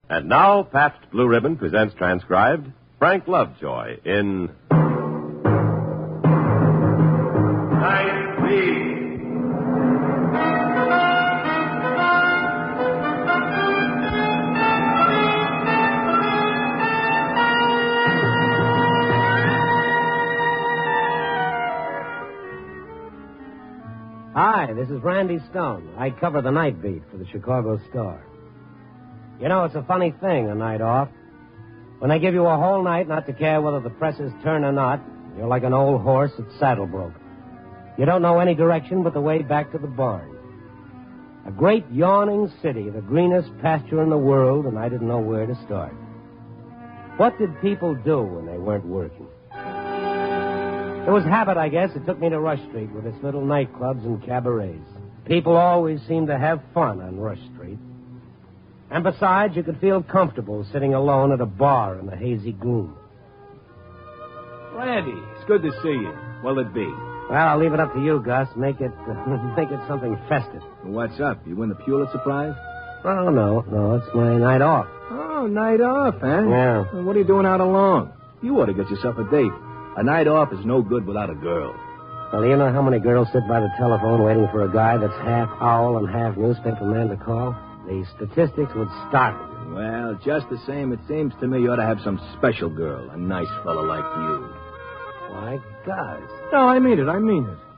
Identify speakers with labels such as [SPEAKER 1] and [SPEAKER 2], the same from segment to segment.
[SPEAKER 1] And now, Pabst Blue Ribbon presents transcribed Frank Lovejoy in Night Beat.
[SPEAKER 2] Hi, this is Randy Stone. I cover the night beat for the Chicago Star. You know, it's a funny thing, a night off. When they give you a whole night not to care whether the presses turn or not, you're like an old horse that's saddle broke. You don't know any direction but the way back to the barn. A great yawning city, the greenest pasture in the world, and I didn't know where to start. What did people do when they weren't working? It was habit, I guess. It took me to Rush Street with its little nightclubs and cabarets. People always seemed to have fun on Rush Street. And besides, you could feel comfortable sitting alone at a bar in the hazy gloom.
[SPEAKER 3] Randy, it's good to see you. What'll it be?
[SPEAKER 2] Well, I'll leave it up to you, Gus. Make it something festive.
[SPEAKER 3] What's up? You win the Pulitzer Prize?
[SPEAKER 2] Oh, no, it's my night off.
[SPEAKER 3] Oh, night off, huh?
[SPEAKER 2] Yeah.
[SPEAKER 3] Well, what are you doing out alone? You ought to get yourself a date. A night off is no good without a girl.
[SPEAKER 2] Well, you know how many girls sit by the telephone waiting for a guy that's half owl and half newspaper man to call? The statistics would startle you.
[SPEAKER 3] Well, just the same, it seems to me you ought to have some special girl, a nice fellow like you.
[SPEAKER 2] Why, Gus.
[SPEAKER 3] No, I mean it.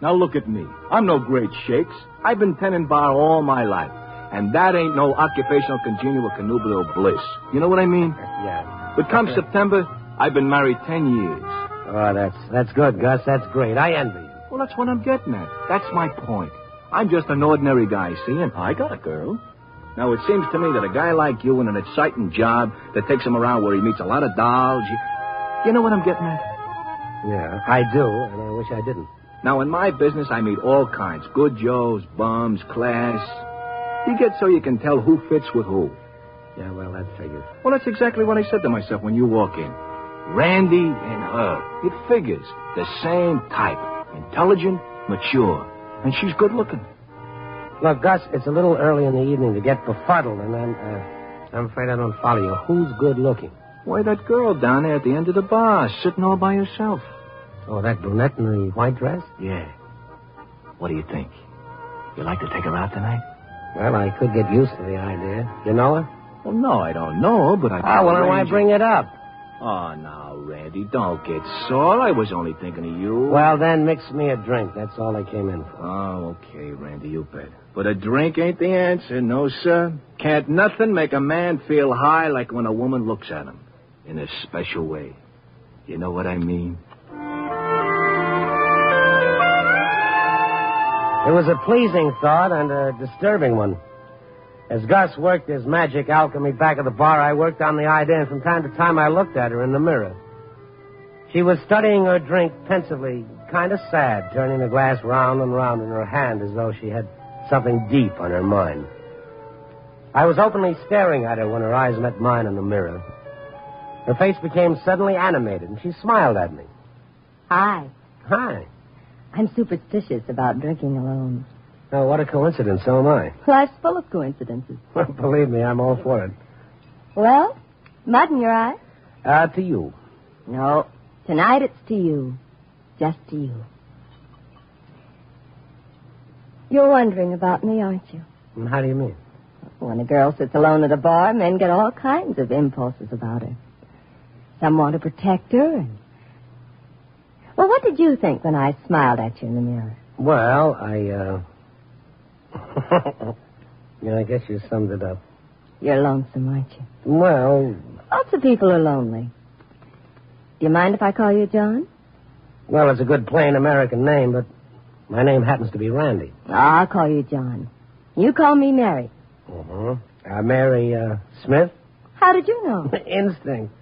[SPEAKER 3] Now look at me. I'm no great shakes. I've been tending bar all my life. And that ain't no occupational congenial connubial bliss. You know what I mean?
[SPEAKER 2] Yeah.
[SPEAKER 3] But come September, I've been married 10 years.
[SPEAKER 2] Oh, that's good, Gus. That's great. I envy you.
[SPEAKER 3] Well, that's what I'm getting at. That's my point. I'm just an ordinary guy, see, and I got a girl. Now, it seems to me that a guy like you in an exciting job that takes him around where he meets a lot of dolls, you know what I'm getting at?
[SPEAKER 2] Yeah, I do, and I wish I didn't.
[SPEAKER 3] Now, in my business, I meet all kinds. Good Joes, bums, class. You get so you can tell who fits with who.
[SPEAKER 2] Yeah, well, that figures.
[SPEAKER 3] Well, that's exactly what I said to myself when you walk in. Randy and her. It figures. The same type. Intelligent, mature. And she's good looking.
[SPEAKER 2] Look, Gus, it's a little early in the evening to get befuddled, and I'm afraid I don't follow you. Who's good looking?
[SPEAKER 3] Why, that girl down there at the end of the bar, sitting all by herself.
[SPEAKER 2] Oh, that brunette in the white dress?
[SPEAKER 3] Yeah. What do you think? You like to take her out tonight?
[SPEAKER 2] Well, I could get used to the idea. You know her?
[SPEAKER 3] Well, no, I don't know her, but I...
[SPEAKER 2] well, then why bring it up?
[SPEAKER 3] Oh, now, Randy, don't get sore. I was only thinking of you.
[SPEAKER 2] Well, then mix me a drink. That's all I came in for.
[SPEAKER 3] Oh, okay, Randy, you bet. But a drink ain't the answer, no, sir. Can't nothing make a man feel high like when a woman looks at him in a special way. You know what I mean?
[SPEAKER 2] It was a pleasing thought and a disturbing one. As Gus worked his magic alchemy back of the bar, I worked on the idea, and from time to time I looked at her in the mirror. She was studying her drink pensively, kind of sad, turning the glass round and round in her hand as though she had something deep on her mind. I was openly staring at her when her eyes met mine in the mirror. Her face became suddenly animated, and she smiled at me.
[SPEAKER 4] Hi.
[SPEAKER 2] Hi.
[SPEAKER 4] I'm superstitious about drinking alone.
[SPEAKER 2] Oh, what a coincidence. So am I.
[SPEAKER 4] Life's full of coincidences.
[SPEAKER 2] Believe me, I'm all for it.
[SPEAKER 4] Well, mud in your eye?
[SPEAKER 2] To you.
[SPEAKER 4] No. Tonight it's to you. Just to you. You're wondering about me, aren't you?
[SPEAKER 2] How do you mean?
[SPEAKER 4] When a girl sits alone at a bar, men get all kinds of impulses about her. Some want to protect her. Well, what did you think when I smiled at you in the mirror?
[SPEAKER 2] Well, I guess you summed it up.
[SPEAKER 4] You're lonesome, aren't you?
[SPEAKER 2] Well...
[SPEAKER 4] Lots of people are lonely. Do you mind if I call you John?
[SPEAKER 2] Well, it's a good plain American name, but my name happens to be Randy.
[SPEAKER 4] I'll call you John. You call me Mary.
[SPEAKER 2] Mary, Smith?
[SPEAKER 4] How did you know?
[SPEAKER 2] Instinct.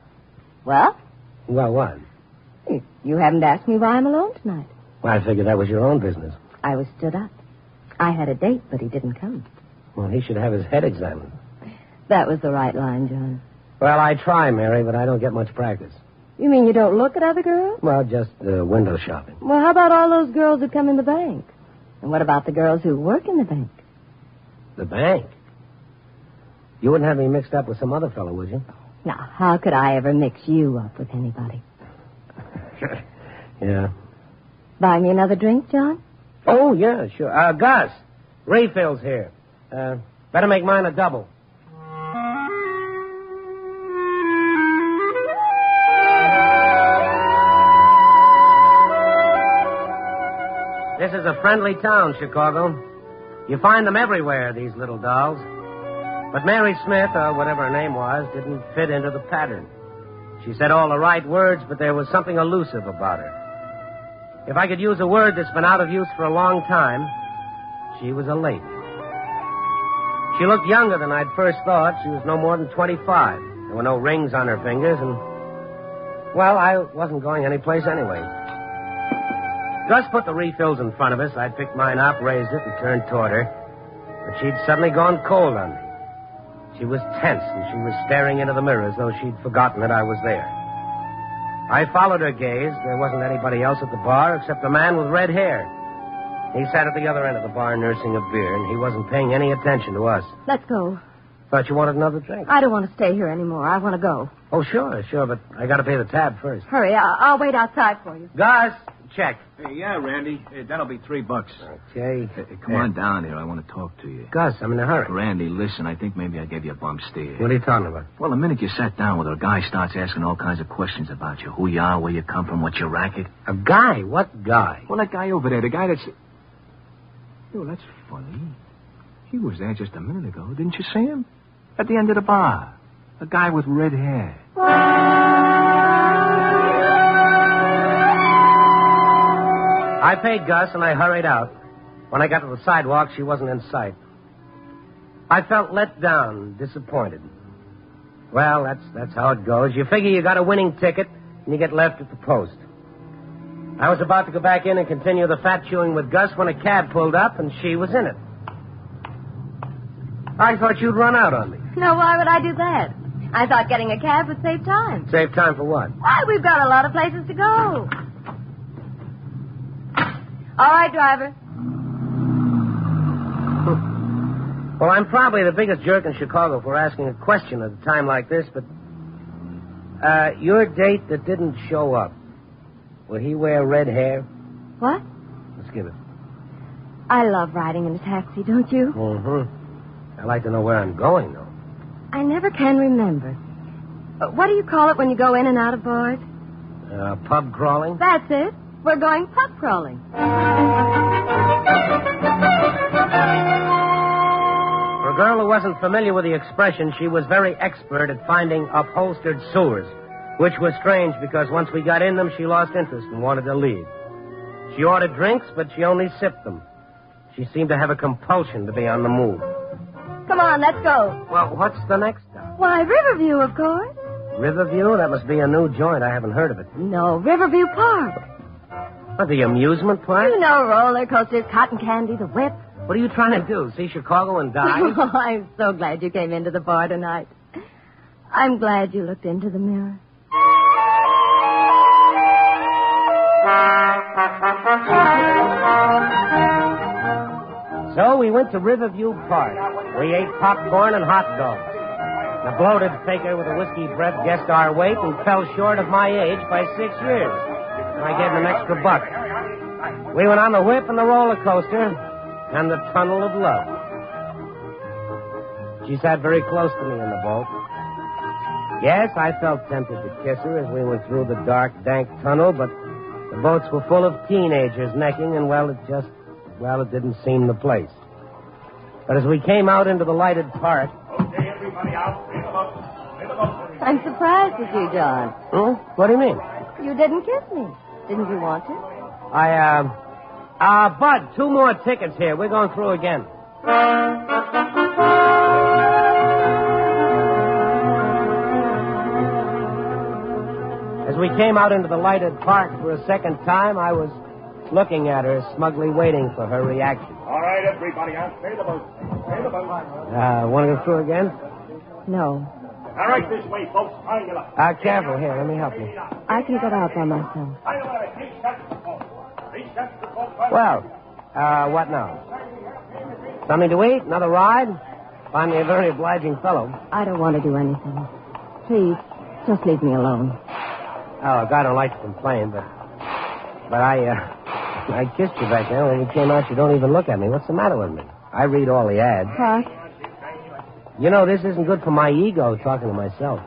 [SPEAKER 4] Well?
[SPEAKER 2] Well, what?
[SPEAKER 4] You haven't asked me why I'm alone tonight.
[SPEAKER 2] Well, I figured that was your own business.
[SPEAKER 4] I was stood up. I had a date, but he didn't come.
[SPEAKER 2] Well, he should have his head examined.
[SPEAKER 4] That was the right line, John.
[SPEAKER 2] Well, I try, Mary, but I don't get much practice.
[SPEAKER 4] You mean you don't look at other girls?
[SPEAKER 2] Well, just window shopping.
[SPEAKER 4] Well, how about all those girls who come in the bank? And what about the girls who work in the bank?
[SPEAKER 2] The bank? You wouldn't have me mixed up with some other fellow, would you?
[SPEAKER 4] Now, how could I ever mix you up with anybody?
[SPEAKER 2] Yeah.
[SPEAKER 4] Buy me another drink, John?
[SPEAKER 2] Oh, yeah, sure. Gus, refills here. Better make mine a double. This is a friendly town, Chicago. You find them everywhere, these little dolls. But Mary Smith, or whatever her name was, didn't fit into the pattern. She said all the right words, but there was something elusive about her. If I could use a word that's been out of use for a long time, she was a lady. She looked younger than I'd first thought. She was no more than 25. There were no rings on her fingers, and, well, I wasn't going anyplace anyway. Gus put the refills in front of us. I picked mine up, raised it, and turned toward her. But she'd suddenly gone cold on me. She was tense, and she was staring into the mirror as though she'd forgotten that I was there. I followed her gaze. There wasn't anybody else at the bar except a man with red hair. He sat at the other end of the bar nursing a beer, and he wasn't paying any attention to us.
[SPEAKER 4] Let's go.
[SPEAKER 2] Thought you wanted another drink.
[SPEAKER 4] I don't want to stay here anymore. I want to go.
[SPEAKER 2] Oh, sure, but I got to pay the tab first.
[SPEAKER 4] Hurry, I'll wait outside for you.
[SPEAKER 2] Gus, check.
[SPEAKER 3] Hey, yeah, Randy. That'll be $3.
[SPEAKER 2] Okay.
[SPEAKER 3] Hey, come on down here. I want to talk to you.
[SPEAKER 2] Gus, I'm in a hurry.
[SPEAKER 3] Randy, listen, I think maybe I gave you a bump steer.
[SPEAKER 2] What are you talking about?
[SPEAKER 3] Well, the minute you sat down with her, a guy starts asking all kinds of questions about you. Who you are, where you come from, what's your racket.
[SPEAKER 2] A guy? What guy?
[SPEAKER 3] Well, that guy over there, the guy that's... Oh, that's funny. He was there just a minute ago. Didn't you see him? At the end of the bar. A guy with red hair.
[SPEAKER 2] I paid Gus, and I hurried out. When I got to the sidewalk, she wasn't in sight. I felt let down, disappointed. Well, that's how it goes. You figure you got a winning ticket, and you get left at the post. I was about to go back in and continue the fat chewing with Gus when a cab pulled up, and she was in it. I thought you'd run out on me.
[SPEAKER 4] No, why would I do that? I thought getting a cab would save time.
[SPEAKER 2] Save time for what?
[SPEAKER 4] Why, we've got a lot of places to go. All right, driver.
[SPEAKER 2] Well, I'm probably the biggest jerk in Chicago for asking a question at a time like this, but... your date that didn't show up, will he wear red hair?
[SPEAKER 4] What?
[SPEAKER 2] Let's give it.
[SPEAKER 4] I love riding in a taxi, don't you?
[SPEAKER 2] Mm-hmm. I'd like to know where I'm going, though.
[SPEAKER 4] I never can remember. What do you call it when you go in and out of bars?
[SPEAKER 2] Pub crawling?
[SPEAKER 4] That's it. We're going pub crawling.
[SPEAKER 2] For a girl who wasn't familiar with the expression, she was very expert at finding upholstered sewers, which was strange because once we got in them, she lost interest and wanted to leave. She ordered drinks, but she only sipped them. She seemed to have a compulsion to be on the move.
[SPEAKER 4] Come on, let's go.
[SPEAKER 2] Well, what's the next stop?
[SPEAKER 4] Why, Riverview, of course.
[SPEAKER 2] Riverview? That must be a new joint. I haven't heard of it.
[SPEAKER 4] No, Riverview Park.
[SPEAKER 2] What, the amusement park?
[SPEAKER 4] You know, roller coasters, cotton candy, the whip.
[SPEAKER 2] What are you trying to do, see Chicago and die?
[SPEAKER 4] Oh, I'm so glad you came into the bar tonight. I'm glad you looked into the mirror.
[SPEAKER 2] So we went to Riverview Park. We ate popcorn and hot dogs. The bloated faker with a whiskey breath guessed our weight and fell short of my age by 6 years. I gave him an extra $1. We went on the whip and the roller coaster and the tunnel of love. She sat very close to me in the boat. Yes, I felt tempted to kiss her as we went through the dark, dank tunnel, but the boats were full of teenagers necking, and, it didn't seem the place. But as we came out into the lighted park...
[SPEAKER 5] Okay, everybody out. In the boat.
[SPEAKER 4] I'm surprised at you, John.
[SPEAKER 2] What do you mean?
[SPEAKER 4] You didn't kiss me. Didn't you want to?
[SPEAKER 2] Bud, 2 more tickets here. We're going through again. As we came out into the lighted park for a second time, I was looking at her, smugly waiting for her reaction.
[SPEAKER 5] All right, everybody out. Stay the boat. Stay the boat.
[SPEAKER 2] Want to go through again?
[SPEAKER 4] No.
[SPEAKER 5] All right, this way, folks. Find you up.
[SPEAKER 2] Careful. Here, let me help you.
[SPEAKER 4] I can get out by myself.
[SPEAKER 2] Well, what now? Something to eat? Another ride? Find me a very obliging fellow.
[SPEAKER 4] I don't want to do anything. Please, just leave me alone.
[SPEAKER 2] Oh, look, I don't like to complain, but I kissed you back there. When you came out, you don't even look at me. What's the matter with me? I read all the ads.
[SPEAKER 4] What?
[SPEAKER 2] You know, this isn't good for my ego, talking to myself.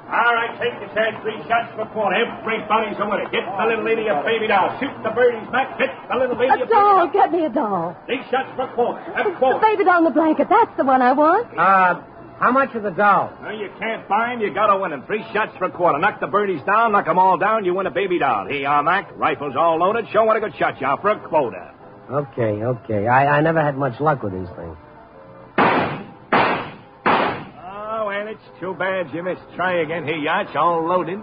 [SPEAKER 5] All right, take the tag, 3 shots for quarter. Everybody's a winner. Get the little lady a baby doll. Shoot the birdies back. Hit the little lady
[SPEAKER 4] A doll. Get me a doll.
[SPEAKER 5] 3 shots for quarter. That's
[SPEAKER 4] The
[SPEAKER 5] quarter.
[SPEAKER 4] baby doll in the blanket. That's the one I want.
[SPEAKER 2] How much is the doll?
[SPEAKER 3] No, you can't buy him. You got to win him. 3 shots for a quarter. Knock the birdies down. Knock them all down. You win a baby doll. Here you are, Mac. Rifle's all loaded. Show what a good shot you are for a quota.
[SPEAKER 2] Okay. I never had much luck with these things.
[SPEAKER 3] Oh, well, it's too bad you missed. Try again. Here you are. It's all loaded.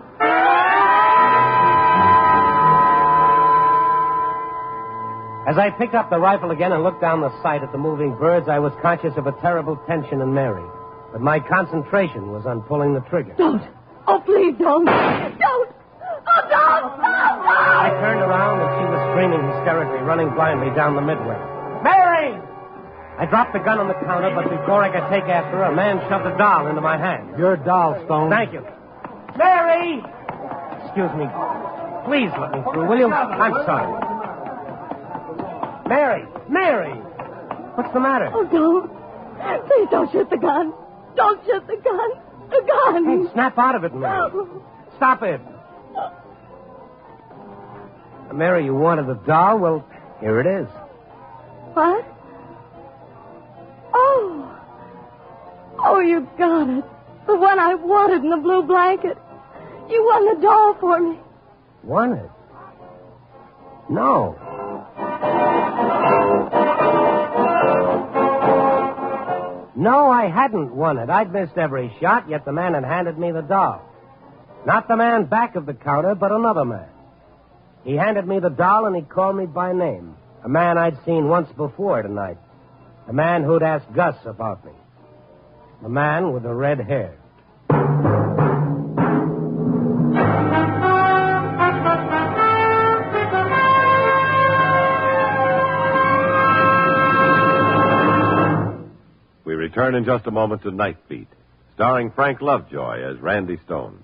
[SPEAKER 2] As I picked up the rifle again and looked down the sight at the moving birds, I was conscious of a terrible tension in Mary. But my concentration was on pulling the trigger.
[SPEAKER 4] Don't. Oh, please don't. Don't. Oh, don't.
[SPEAKER 2] I turned around and she was screaming hysterically, running blindly down the midway. Mary! I dropped the gun on the counter, but before I could take after her, a man shoved a doll into my hand.
[SPEAKER 6] Your doll, Stone.
[SPEAKER 2] Thank you. Mary! Excuse me. Please let me through, will you? I'm sorry. Mary! What's the matter?
[SPEAKER 4] Oh, don't. Please don't shoot the gun. Don't shoot the gun. The gun.
[SPEAKER 2] Hey, snap out of it, Mary. Stop it. Mary, you wanted the doll? Well, here it is.
[SPEAKER 4] What? Oh, you got it. The one I wanted in the blue blanket. You won the doll for me.
[SPEAKER 2] Won it? No. No, I hadn't won it. I'd missed every shot, yet the man had handed me the doll. Not the man back of the counter, but another man. He handed me the doll and he called me by name. A man I'd seen once before tonight. A man who'd asked Gus about me. The man with the red hair.
[SPEAKER 1] We return in just a moment to Night Beat, starring Frank Lovejoy as Randy Stone.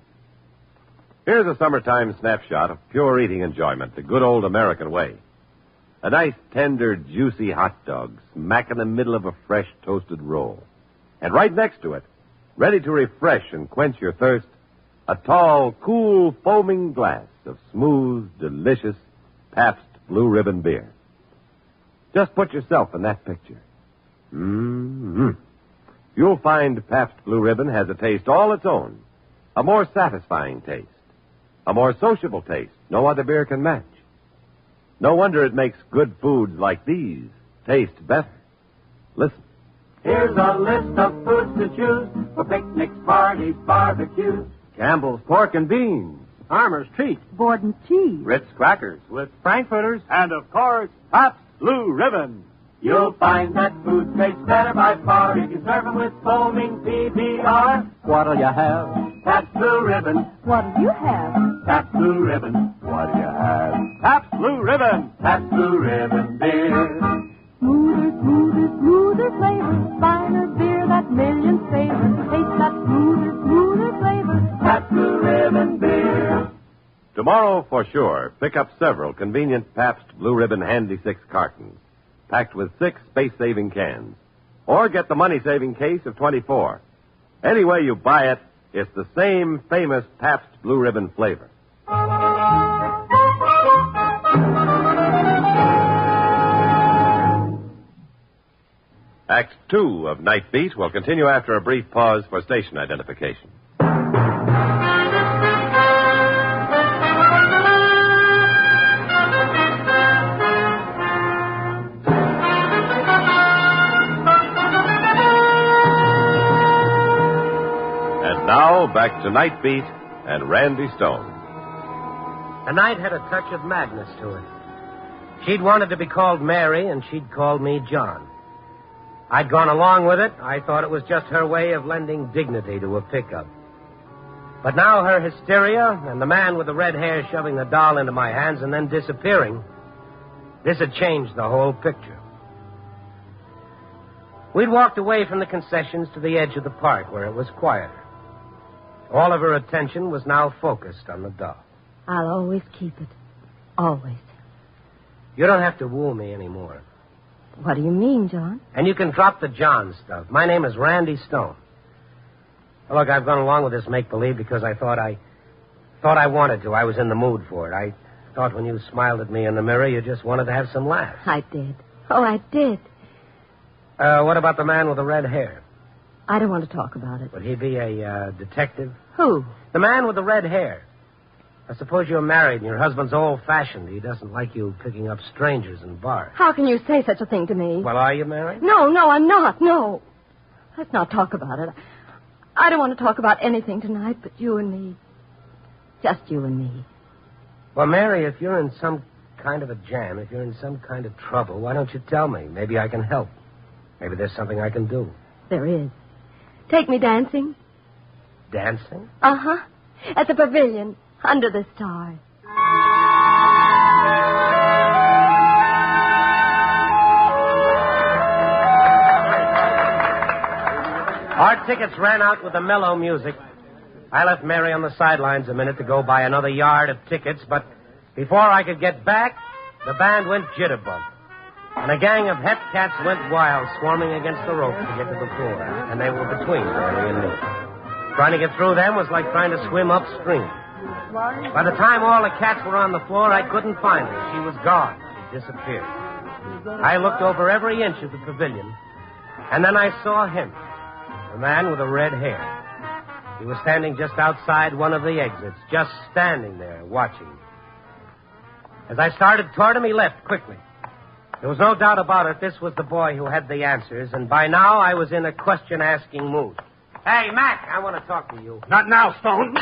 [SPEAKER 1] Here's a summertime snapshot of pure eating enjoyment, the good old American way. A nice, tender, juicy hot dog smack in the middle of a fresh toasted roll. And right next to it, ready to refresh and quench your thirst, a tall, cool, foaming glass of smooth, delicious Pabst Blue Ribbon beer. Just put yourself in that picture. Mm-hmm. You'll find Pabst Blue Ribbon has a taste all its own, a more satisfying taste, a more sociable taste no other beer can match. No wonder it makes good foods like these taste better. Listen.
[SPEAKER 7] Here's a list of foods to choose for picnics, parties, barbecues.
[SPEAKER 6] Campbell's Pork and Beans. Armour's Treat.
[SPEAKER 4] Borden cheese.
[SPEAKER 6] Ritz Crackers with Frankfurters.
[SPEAKER 5] And, of course, Pabst Blue Ribbon.
[SPEAKER 7] You'll find that food tastes better by far if you serve them with foaming PBR.
[SPEAKER 6] What'll you have?
[SPEAKER 7] Pabst Blue Ribbon.
[SPEAKER 4] What'll you have?
[SPEAKER 7] Pabst Blue Ribbon. What do you have?
[SPEAKER 5] Pabst Blue Ribbon.
[SPEAKER 7] Pabst Blue Ribbon beer.
[SPEAKER 4] Smoother flavor. Finer beer that millions favor. Taste that smoother flavor.
[SPEAKER 7] Pabst Blue Ribbon beer.
[SPEAKER 1] Tomorrow, for sure, pick up several convenient Pabst Blue Ribbon Handy 6 cartons, packed with 6 space-saving cans. Or get the money-saving case of 24. Any way you buy it, it's the same famous Pabst Blue Ribbon flavor. Act 2 of Night Beat will continue after a brief pause for station identification. And now, back to Night Beat and Randy Stone.
[SPEAKER 2] The night had a touch of madness to it. She'd wanted to be called Mary, and she'd called me John. I'd gone along with it. I thought it was just her way of lending dignity to a pickup. But now her hysteria and the man with the red hair shoving the doll into my hands and then disappearing, this had changed the whole picture. We'd walked away from the concessions to the edge of the park where it was quieter. All of her attention was now focused on the doll.
[SPEAKER 4] I'll always keep it. Always.
[SPEAKER 2] You don't have to woo me anymore.
[SPEAKER 4] What do you mean, John?
[SPEAKER 2] And you can drop the John stuff. My name is Randy Stone. Well, look, I've gone along with this make-believe because I thought I wanted to. I was in the mood for it. I thought when you smiled at me in the mirror, you just wanted to have some laughs.
[SPEAKER 4] I did. Oh, I did.
[SPEAKER 2] What about the man with the red hair?
[SPEAKER 4] I don't want to talk about it.
[SPEAKER 2] Would he be a detective?
[SPEAKER 4] Who?
[SPEAKER 2] The man with the red hair. I suppose you're married and your husband's old-fashioned. He doesn't like you picking up strangers in bars.
[SPEAKER 4] How can you say such a thing to me?
[SPEAKER 2] Well, are you married?
[SPEAKER 4] No, I'm not. No. Let's not talk about it. I don't want to talk about anything tonight but you and me. Just you and me.
[SPEAKER 2] Well, Mary, if you're in some kind of a jam, if you're in some kind of trouble, why don't you tell me? Maybe I can help. Maybe there's something I can do.
[SPEAKER 4] There is. Take me dancing.
[SPEAKER 2] Dancing?
[SPEAKER 4] Uh-huh. At the pavilion, under the stars.
[SPEAKER 2] Our tickets ran out with the mellow music. I left Mary on the sidelines a minute to go buy another yard of tickets, but before I could get back, the band went jitterbug. And a gang of het cats went wild, swarming against the ropes to get to the floor. And they were between Mary and me. Trying to get through them was like trying to swim upstream. By the time all the cats were on the floor, I couldn't find her. She was gone. She disappeared. I looked over every inch of the pavilion, and then I saw him, the man with the red hair. He was standing just outside one of the exits, just standing there, watching. As I started toward him, he left quickly. There was no doubt about it. This was the boy who had the answers, and by now I was in a question-asking mood. Hey, Mac, I want to talk to you.
[SPEAKER 5] Not now, Stone.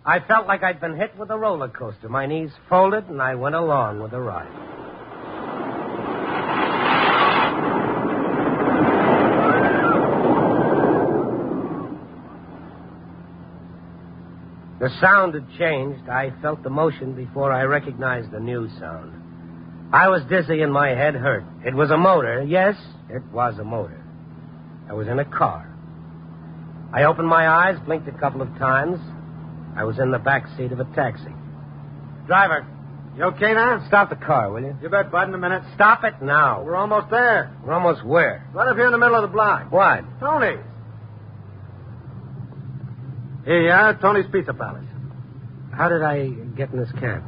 [SPEAKER 2] I felt like I'd been hit with a roller coaster. My knees folded, and I went along with the ride. The sound had changed. I felt the motion before I recognized the new sound. I was dizzy and my head hurt. It was a motor. Yes, it was a motor. I was in a car. I opened my eyes, blinked a couple of times. I was in the back seat of a taxi. Driver.
[SPEAKER 6] You okay now?
[SPEAKER 2] Stop the car, will you?
[SPEAKER 6] You bet, bud, in a minute.
[SPEAKER 2] Stop it now.
[SPEAKER 6] We're almost there.
[SPEAKER 2] We're almost where?
[SPEAKER 6] Right up here in the middle of the block.
[SPEAKER 2] What?
[SPEAKER 6] Tony's. Here you are, Tony's Pizza Palace.
[SPEAKER 2] How did I get in this cab?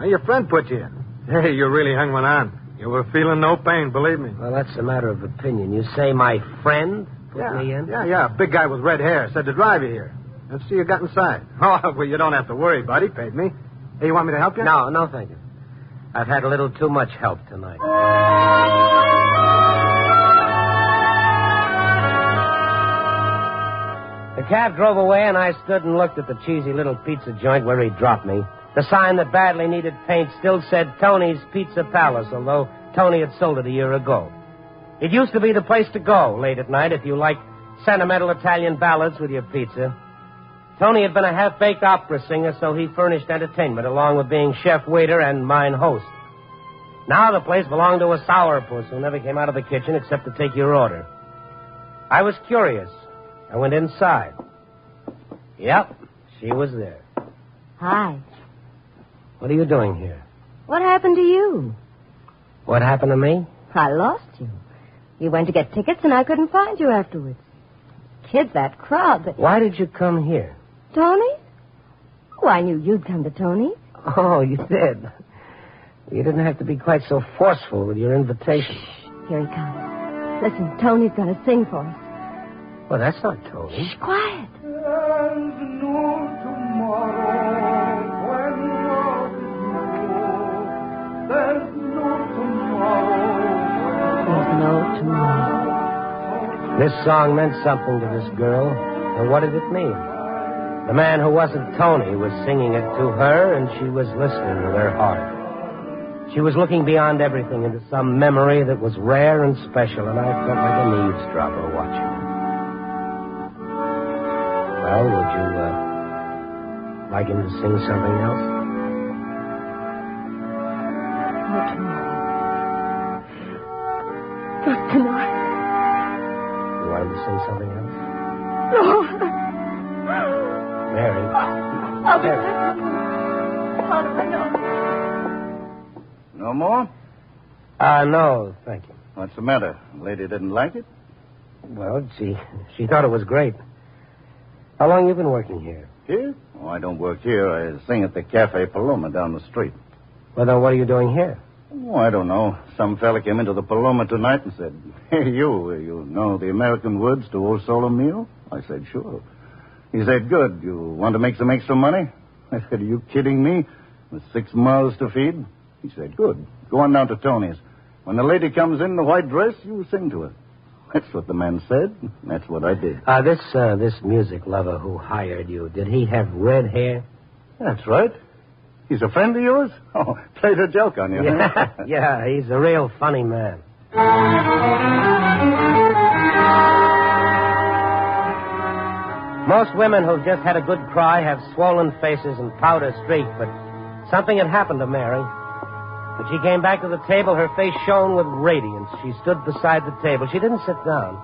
[SPEAKER 6] Your friend put you in. Hey, you really hung one on. You were feeling no pain, believe me.
[SPEAKER 2] Well, that's a matter of opinion. You say my friend put me in?
[SPEAKER 6] Yeah. Big guy with red hair said to drive you here. Let's see you got inside. Oh, well, you don't have to worry, buddy. Paid me. Hey, you want me to help you?
[SPEAKER 2] No, thank you. I've had a little too much help tonight. The cab drove away, and I stood and looked at the cheesy little pizza joint where he dropped me. The sign that badly needed paint still said Tony's Pizza Palace, although Tony had sold it a year ago. It used to be the place to go late at night if you liked sentimental Italian ballads with your pizza. Tony had been a half-baked opera singer, so he furnished entertainment along with being chef, waiter, and mine host. Now the place belonged to a sourpuss who never came out of the kitchen except to take your order. I was curious. I went inside. Yep, she was there.
[SPEAKER 4] Hi.
[SPEAKER 2] What are you doing here?
[SPEAKER 4] What happened to you?
[SPEAKER 2] What happened to me?
[SPEAKER 4] I lost you. You went to get tickets, and I couldn't find you afterwards. Kids, that crowd.
[SPEAKER 2] Why did you come here?
[SPEAKER 4] Tony? Oh, I knew you'd come to Tony.
[SPEAKER 2] Oh, you did. You didn't have to be quite so forceful with your invitation.
[SPEAKER 4] Shh, here he comes. Listen, Tony's going to sing for us.
[SPEAKER 2] Well, that's not Tony.
[SPEAKER 4] Shh, quiet.
[SPEAKER 7] There's no tomorrow when love is new. There's no tomorrow.
[SPEAKER 4] There's no tomorrow.
[SPEAKER 2] This song meant something to this girl. And what did it mean? The man who wasn't Tony was singing it to her, and she was listening with her heart. She was looking beyond everything into some memory that was rare and special, and I felt like an eavesdropper watching her. Well, would you, like him to sing something else?
[SPEAKER 4] Not tomorrow. Not tonight.
[SPEAKER 2] Mary.
[SPEAKER 4] I'll be back. How do I know?
[SPEAKER 8] No more?
[SPEAKER 2] No, thank you.
[SPEAKER 8] What's the matter? The lady didn't like it?
[SPEAKER 2] Well, she thought it was great. How long you been working here?
[SPEAKER 8] Here? Oh, I don't work here. I sing at the Cafe Paloma down the street.
[SPEAKER 2] Well, then what are you doing here?
[SPEAKER 8] Oh, I don't know. Some fella came into the Paloma tonight and said, "Hey, you know the American Woods to Old Solo Meal?" I said, "Sure." He said, "Good. You want to make some extra money?" I said, "Are you kidding me? With 6 mouths to feed?" He said, "Good. Go on down to Tony's. When the lady comes in the white dress, you sing to her." That's what the man said. That's what I did.
[SPEAKER 2] This music lover who hired you, did he have red hair?
[SPEAKER 8] That's right. He's a friend of yours? Oh, played a joke on you.
[SPEAKER 2] Yeah, yeah, he's a real funny man. Most women who've just had a good cry have swollen faces and powder streaked, but something had happened to Mary. When she came back to the table, her face shone with radiance. She stood beside the table. She didn't sit down.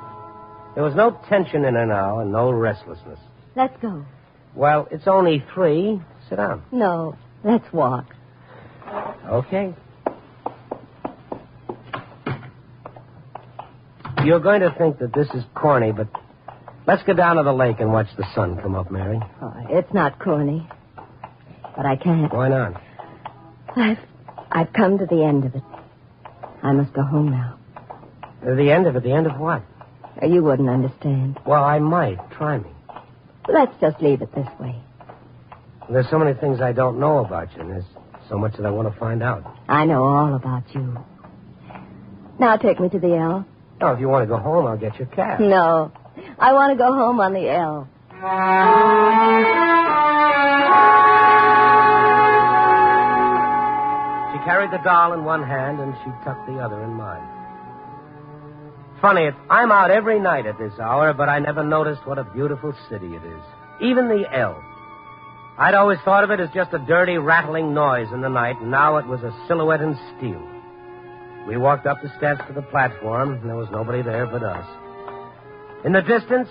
[SPEAKER 2] There was no tension in her now and no restlessness.
[SPEAKER 4] Let's go.
[SPEAKER 2] Well, it's only 3. Sit down.
[SPEAKER 4] No, let's walk.
[SPEAKER 2] Okay. You're going to think that this is corny, but let's go down to the lake and watch the sun come up, Mary.
[SPEAKER 4] Oh, it's not corny. But I can't.
[SPEAKER 2] Why not?
[SPEAKER 4] I've come to the end of it. I must go home now.
[SPEAKER 2] The end of it? The end of what?
[SPEAKER 4] You wouldn't understand.
[SPEAKER 2] Well, I might. Try me.
[SPEAKER 4] Let's just leave it this way.
[SPEAKER 2] There's so many things I don't know about you, and there's so much that I want to find out.
[SPEAKER 4] I know all about you. Now take me to the L.
[SPEAKER 2] Oh, if you want to go home, I'll get your cab.
[SPEAKER 4] No. I want to go home on the L.
[SPEAKER 2] She carried the doll in one hand, and she tucked the other in mine. Funny, I'm out every night at this hour, but I never noticed what a beautiful city it is. Even the L. I'd always thought of it as just a dirty, rattling noise in the night, and now it was a silhouette in steel. We walked up the steps to the platform, and there was nobody there but us. In the distance,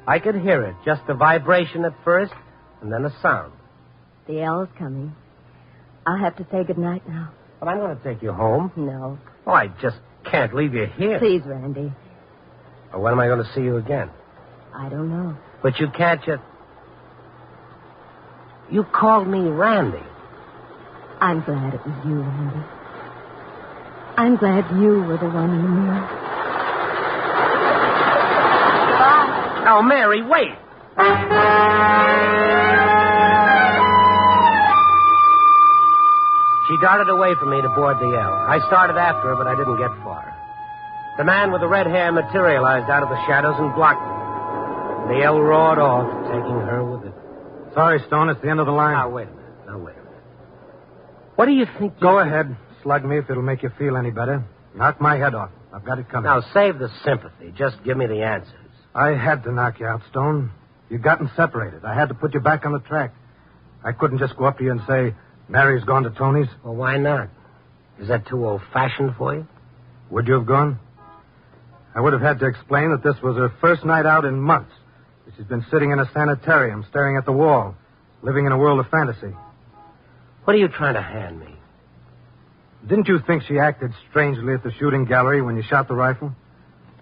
[SPEAKER 2] I could hear it, just a vibration at first, and then a sound.
[SPEAKER 4] The L's coming. I'll have to say goodnight now.
[SPEAKER 2] But I'm going to take you home.
[SPEAKER 4] No.
[SPEAKER 2] Oh, I just can't leave you here.
[SPEAKER 4] Please, Randy.
[SPEAKER 2] Or when am I going to see you again?
[SPEAKER 4] I don't know.
[SPEAKER 2] But you can't just... You called me Randy.
[SPEAKER 4] I'm glad it was you, Randy. I'm glad you were the one in the mirror. Goodbye.
[SPEAKER 2] Oh, Mary, wait. She darted away from me to board the L. I started after her, but I didn't get far. The man with the red hair materialized out of the shadows and blocked me. The L roared off, taking her with it.
[SPEAKER 6] Sorry, Stone, it's the end of the line.
[SPEAKER 2] Now, wait a minute. What do you think
[SPEAKER 6] Go ahead. Slug me if it'll make you feel any better. Knock my head off. I've got it coming.
[SPEAKER 2] Now, save the sympathy. Just give me the answers.
[SPEAKER 6] I had to knock you out, Stone. You'd gotten separated. I had to put you back on the track. I couldn't just go up to you and say, Mary's gone to Tony's.
[SPEAKER 2] Well, why not? Is that too old-fashioned for you?
[SPEAKER 6] Would you have gone? I would have had to explain that this was her first night out in months. That she's been sitting in a sanitarium, staring at the wall, living in a world of fantasy.
[SPEAKER 2] What are you trying to hand me?
[SPEAKER 6] Didn't you think she acted strangely at the shooting gallery when you shot the rifle?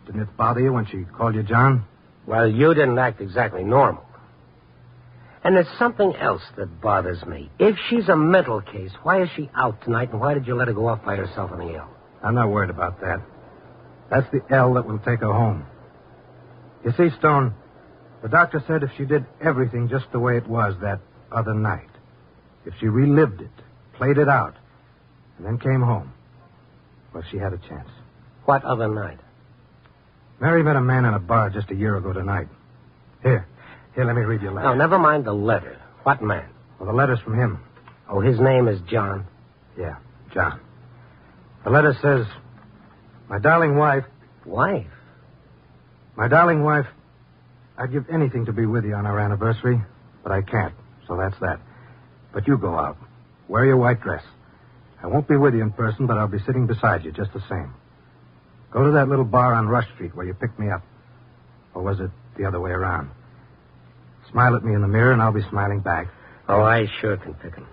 [SPEAKER 6] Didn't it bother you when she called you John?
[SPEAKER 2] Well, you didn't act exactly normal. And there's something else that bothers me. If she's a mental case, why is she out tonight, and why did you let her go off by herself on the L?
[SPEAKER 6] I'm not worried about that. That's the L that will take her home. You see, Stone, the doctor said if she did everything just the way it was that other night, if she relived it, played it out, and then came home, well, she had a chance.
[SPEAKER 2] What other night?
[SPEAKER 6] Mary met a man in a bar just a year ago tonight. Here, let me read you a letter.
[SPEAKER 2] No, never mind the letter. What man?
[SPEAKER 6] Well, the letter's from him.
[SPEAKER 2] Oh, his name is John?
[SPEAKER 6] Yeah, John. The letter says, My darling wife...
[SPEAKER 2] Wife?
[SPEAKER 6] My darling wife, I'd give anything to be with you on our anniversary, but I can't, so that's that. But you go out. Wear your white dress. I won't be with you in person, but I'll be sitting beside you just the same. Go to that little bar on Rush Street where you picked me up. Or was it the other way around? Smile at me in the mirror, and I'll be smiling back.
[SPEAKER 2] Oh, I sure can pick 'em.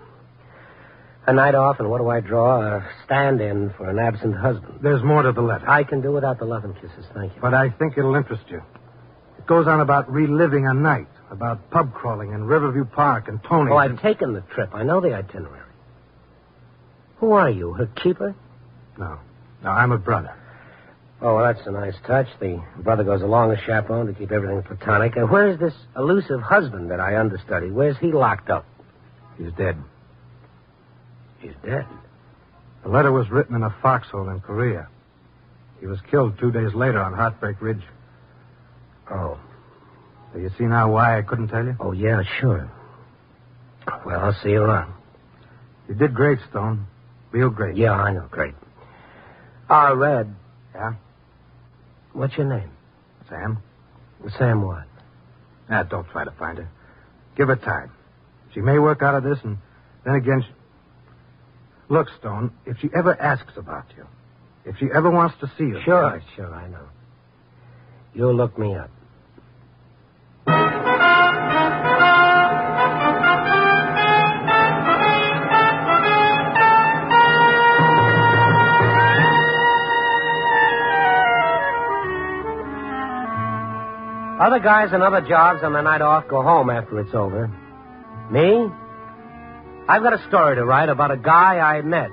[SPEAKER 2] A night off, and what do I draw? A stand-in for an absent husband.
[SPEAKER 6] There's more to the letter.
[SPEAKER 2] I can do without the love and kisses, thank you.
[SPEAKER 6] But I think it'll interest you. It goes on about reliving a night, about pub crawling in Riverview Park and Tony's.
[SPEAKER 2] Oh, I've taken the trip. I know the itinerary. Who are you, her keeper?
[SPEAKER 6] No, I'm a brother.
[SPEAKER 2] Oh, well, that's a nice touch. The brother goes along as chaperone to keep everything platonic. And where's this elusive husband that I understudied? Where's he locked up?
[SPEAKER 6] He's dead.
[SPEAKER 2] He's dead.
[SPEAKER 6] The letter was written in a foxhole in Korea. He was killed 2 days later on Heartbreak Ridge.
[SPEAKER 2] Oh.
[SPEAKER 6] Do you see now why I couldn't tell you?
[SPEAKER 2] Oh, yeah, sure. Well, I'll see you around.
[SPEAKER 6] You did great, Stone. Real great.
[SPEAKER 2] Yeah, I know. Great. Red.
[SPEAKER 6] Yeah?
[SPEAKER 2] What's your name?
[SPEAKER 6] Sam?
[SPEAKER 2] Sam what?
[SPEAKER 6] Don't try to find her. Give her time. She may work out of this, and then again... Look, Stone, if she ever asks about you, if she ever wants to see you...
[SPEAKER 2] Sure, I know. You'll look me up. Other guys and other jobs on the night off go home after it's over. Me? I've got a story to write about a guy I met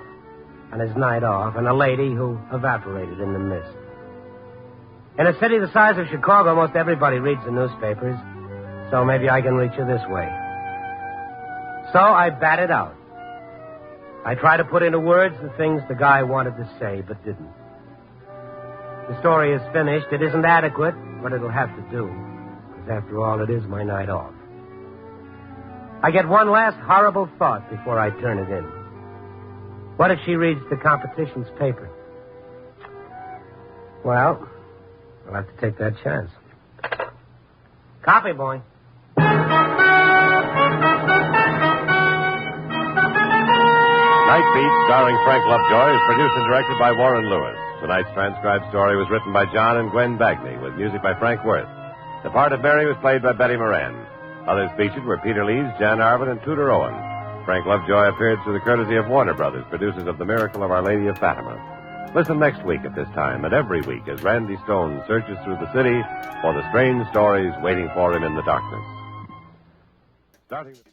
[SPEAKER 2] on his night off and a lady who evaporated in the mist. In a city the size of Chicago, almost everybody reads the newspapers, so maybe I can reach you this way. So I bat it out. I try to put into words the things the guy wanted to say but didn't. The story is finished. It isn't adequate, but it'll have to do. Because after all, it is my night off. I get one last horrible thought before I turn it in. What if she reads the competition's paper? Well, I'll have to take that chance. Copy, boy.
[SPEAKER 1] Night Beat, starring Frank Lovejoy, is produced and directed by Warren Lewis. Tonight's transcribed story was written by John and Gwen Bagney, with music by Frank Worth. The part of Mary was played by Betty Moran. Others featured were Peter Lees, Jan Arvin, and Tudor Owen. Frank Lovejoy appeared through the courtesy of Warner Brothers, producers of The Miracle of Our Lady of Fatima. Listen next week at this time and every week as Randy Stone searches through the city for the strange stories waiting for him in the darkness. Starting with...